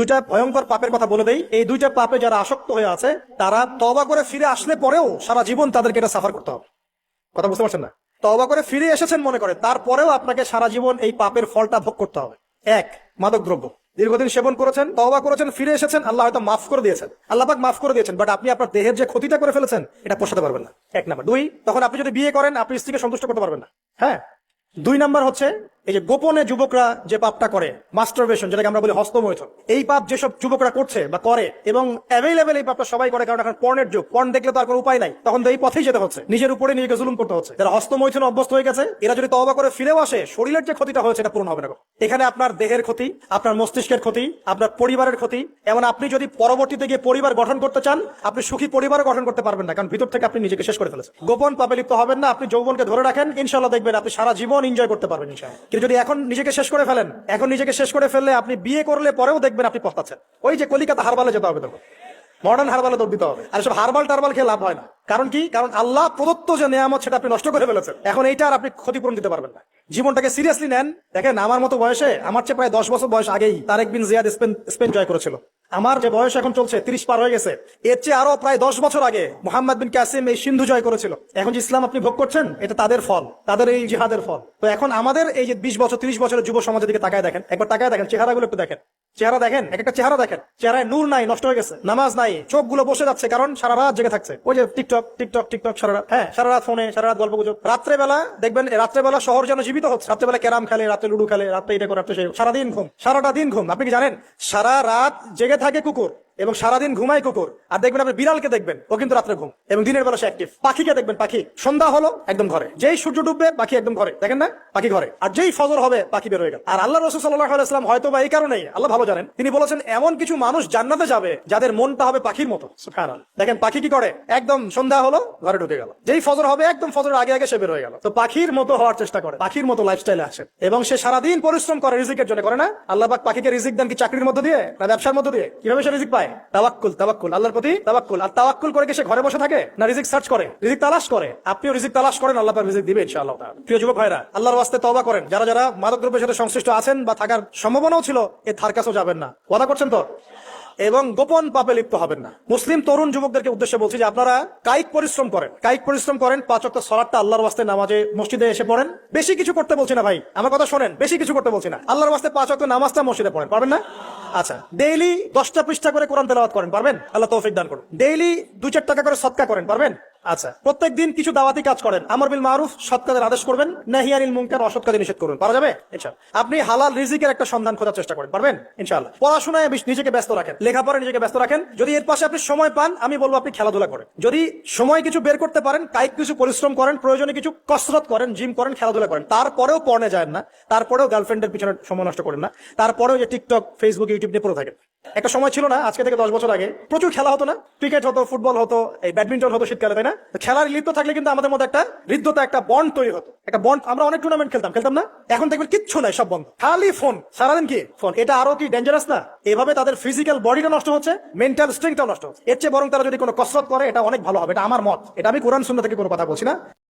দুইটা ভয়ঙ্কর পাপের কথা বলে দেই। এই দুইটা পাপে যারা আসক্ত হয়ে আছে তারা তওবা করে ফিরে আসলে পরেও সারা জীবন তাদেরকে এটা সাফার করতে হবে। কথা বুঝতে পারছেন না? তওবা করে ফিরে এসেছেন মনে করে, তারপরেও আপনাকে সারা জীবন এই পাপের ফলটা ভোগ করতে হবে। এক, মাদক দ্রব্য দীর্ঘদিন সেবন করেছেন, তওবা করেছেন, ফিরে এসেছেন, আল্লাহ হয়তো মাফ করে দিয়েছেন, আল্লাহ পাক মাফ করে দিয়েছেন, বাট আপনি আপনার দেহের যে ক্ষতিটা করে ফেলেছেন এটা পোষাতে পারবেন না। এক নাম্বার। দুই, তখন আপনি যদি বিয়ে করেন আপনি স্ত্রীকে সন্তুষ্ট করতে পারবেন না। হ্যাঁ। দুই নাম্বার হচ্ছে এই যে গোপনে যুবকরা যে পাপটা করে, মাস্টারবেশন, যেটাকে আমরা বলি হস্তমৈথুন, এই পাপ যেসব যুবকরা করছে বা করে, এবং অ্যাভেলেবেল এই পাপটা সবাই করে, কারণ এখন পর্নের যুগ, পর্ন দেখলে তো আর কোনো উপায় নাই, তখন তো এই পথেই যেতে হচ্ছে, নিজের উপরে নিজেকে জুলুম করতে হচ্ছে। যারা হস্তমৈথুন অভ্যস্ত হয়ে গেছে এরা যদি তওবা করে ফিরেও আসে, শরীরের যে ক্ষতিটা হয়েছে এটা পূরণ হবে না। এখানে আপনার দেহের ক্ষতি, আপনার মস্তিষ্কের ক্ষতি, আপনার পরিবারের ক্ষতি, এবং আপনি যদি পরবর্তীতে গিয়ে পরিবার গঠন করতে চান আপনি সুখী পরিবার গঠন করতে পারবেন না, কারণ ভিতর থেকে আপনি নিজেকে শেষ করে ফেলেছেন। গোপন পাপে লিপ্ত হবেন না। আপনি যৌবনকে ধরে রাখেন, ইনশাআল্লাহ দেখবেন আপনি সারা জীবন এনজয় করতে পারবেন ইনশাআল্লাহ। কিন্তু যদি এখন নিজেকে শেষ করে ফেলেন, এখন নিজেকে শেষ করে ফেললে আপনি বিয়ে করলে পরেও দেখবেন আপনি পস্তাচ্ছেন। ওই যে কলিকাতা হারবালে যেতে হবে, তখন মডার্ন হারবালে দৌড় দিতে হবে। আর সব হারবাল টারবাল খেয়ে লাভ হয় না। কারণ কি? কারণ আল্লাহ প্রদত্ত যে নেয়ামত সেটা আপনি নষ্ট করে ফেলেছেন। এখন এইটা আর আপনি ক্ষতিপূরণ দিতে পারবেন না। জীবনটাকে সিরিয়াসলি নেন। দেখেন, আমার মতো বয়সে, আমার চেয়ে প্রায় 10 বছর বয়স আগেই তারেক বিন জিয়াদ স্পেন জয় করেছিল। আমার যে বয়স এখন চলছে 30 পার হয়ে গেছে, এর চেয়ে আরো প্রায় 10 বছর আগে মোহাম্মদ বিন কাসিম এই সিন্ধু জয় করেছিল। এখন যে ইসলাম আপনি ভোগ করছেন এটা তাদের ফল, তাদের এই জিহাদের ফল। তো এখন আমাদের এই যে 20 বছর 30 বছরের যুব সমাজের দিকে তাকায় দেখেন, একবার তাকায় দেখেন, চেহারাগুলো একটু দেখেন, চেহারা দেখেন, এক একটা চেহারা দেখেন, চেহারায় নূর নাই, নষ্ট হয়ে গেছে, নামাজ নাই, চোখগুলো বসে যাচ্ছে, কারণ সারা রাত জেগে থাকছে। ওই যে টিকটক টিকটক টিকটক সারা রাত, হ্যাঁ সারা রাত ফোনে, সারা রাত গল্প গুজব। রাত্রেবেলা দেখবেন, রাত্রেবেলা শহর যেন জীবিত হচ্ছে। রাত্রেবেলা ক্যারাম খেলে, রাত্রে লুডু খেলে, রাত্রে এটা করে, রাত্রে সেই, সারাদিন ঘুম, সারাটা দিন ঘুম। আপনি কি জানেন সারা রাত জেগে থাকে কুকুর এবং সারাদিন ঘুমায় কুকুর। আর দেখবেন আপনি বিড়ালকে দেখবেন, ও কিন্তু রাত্রে ঘুম এবং দিনের বেলা সে অ্যাক্টিভ। পাখিকে দেখবেন, পাখি সন্ধ্যা হলো একদম ঘরে, যেই সূর্য ডুববে পাখি একদম ঘরে, দেখেন না, পাখি ঘরে। আর যেই ফজর হবে পাখি বের হয়ে গেল। আর আল্লাহ রাসূল সাল্লাল্লাহু আলাইহি ওয়াসাল্লাম হয়তো বা এই কারণেই, আল্লাহ ভালো জানেন, তিনি বলেছেন এমন কিছু মানুষ জান্নাতে যাবে যাদের মনটা হবে পাখির মতো। সুবহানাল্লাহ। দেখেন পাখি কি করে, একদম সন্ধ্যা হলো ঘরে ঢুকে গেল, যেই ফজর হবে একদম ফজরের আগে আগে সে বের হয়ে গেল। তো পাখির মতো হওয়ার চেষ্টা করে, পাখির মতো লাইফস্টাইলে আসে, এবং সে সারাদিন পরিশ্রম করে রিজিকের জন্য, করে না? আল্লাহ পাক পাখিকে রিজিক দেন কি চাকরির মধ্য দিয়ে না ব্যবসার মধ্য দিয়ে? কিভাবে সে রিজিক পায়? তাওয়াক্কুল, তাওয়াক্কুল, আল্লাহর প্রতি তাওয়াক্কুল। আর তাওয়াক্কুল করে কি সে ঘরে বসে থাকে না রিজিক সার্চ করে, রিজিক তালাশ করে? আপনিও রিজিক তালাশ করেন, আল্লাহ পাক রিজিক দিবে ইনশাআল্লাহ তাআলা। প্রিয় যুবক ভাইরা, আল্লাহর ওয়াস্তে তওবা করেন। যারা যারা মাদকদ্রব্যের সাথে সংশ্লিষ্ট আছেন বা থাকার সম্ভাবনাও ছিল, এর ধার কাছেও যাবেন না। ওয়াদা করছেন তো? এবং গোপন পাপে লিপ্ত হবেন না। মুসলিম তরুণ যুবকদেরকে উদ্দেশ্যে বলছি যে আপনারা কায়িক পরিশ্রম করেন, কায়িক পরিশ্রম করেন, 5 ওয়াক্ত সালাতটা আল্লাহর ওয়াস্তে নামাজে মসজিদে এসে পড়েন। বেশি কিছু করতে বলছি না ভাই, আমার কথা শোনেন, বেশি কিছু করতে বলছি না। আল্লাহর ওয়াস্তে 5 ওয়াক্ত নামাজটা মসজিদে পড়েন, পারবেন না? আচ্ছা, ডেইলি 10টা পৃষ্ঠা করে কোরআন তেলাওয়াত করেন, পারবেন? আল্লাহ তৌফিক দান করুন। ডেইলি 2-4 টাকা করে সদকা করেন, পারবেন? আচ্ছা, প্রত্যেক দিন কিছু দাওয়াতি কাজ করেন, আমর বিল মারুফ, সৎ কাজের আদেশ করবেন, নাহি আনিল মুনকার, অসৎ কাজে নিষেধ করবেন, পারা যাবে ইনশাআল্লাহ। আপনি হালাল রিজিকের একটা সন্ধান খোঁজার চেষ্টা করেন, পারবেন ইনশাআল্লাহ। পড়াশোনায় নিজেকে ব্যস্ত রাখেন, লেখাপড়ায় নিজেকে ব্যস্ত রাখেন। যদি এর পাশে আপনি সময় পান, আমি বলবো আপনি খেলাধুলা করেন। যদি সময় কিছু বের করতে পারেন, কায়িক কিছু পরিশ্রম করেন, প্রয়োজনে কিছু কসরত করেন, জিম করেন, খেলাধুলা করেন। তারপরেও পড়নে যায় না, তারপরেও গার্লফ্রেন্ডের পিছনে সময় নষ্ট করেন না, তারপরেও যে টিকটক, ফেসবুক, ইউটিউব নিয়ে পড়ে থাকেন। একটা সময় ছিল না, আজকে থেকে 10 বছর আগে প্রচুর খেলা হতো না? ক্রিকেট হতো, ফুটবল হতো, এই ব্যাডমিন্টন হতো শীতকালে, তাই না? খেলার লিপ্ত থাকলে কিন্তু আমাদের মধ্যে একটা হৃদ্যতা, একটা বন্ড তৈরি হতো, একটা বন্ড। আমরা অনেক টুর্নামেন্ট খেলতাম না? এখন দেখবেন কিচ্ছু নাই, সব বন্ধ, খালি ফোন, সারাদিন কি ফোন। এটা আরো কি ডেঞ্জারাস না? এভাবে তাদের ফিজিক্যাল বডিটা নষ্ট হচ্ছে, মেন্টাল স্ট্রেংথটাও নষ্ট হচ্ছে। এর চেয়ে বরং তারা যদি কোনো কসরত করে এটা অনেক ভালো হবে, এটা আমার মত। এটা আমি কোরআন সুন্নাহ থেকে কোনো কথা বলছি না।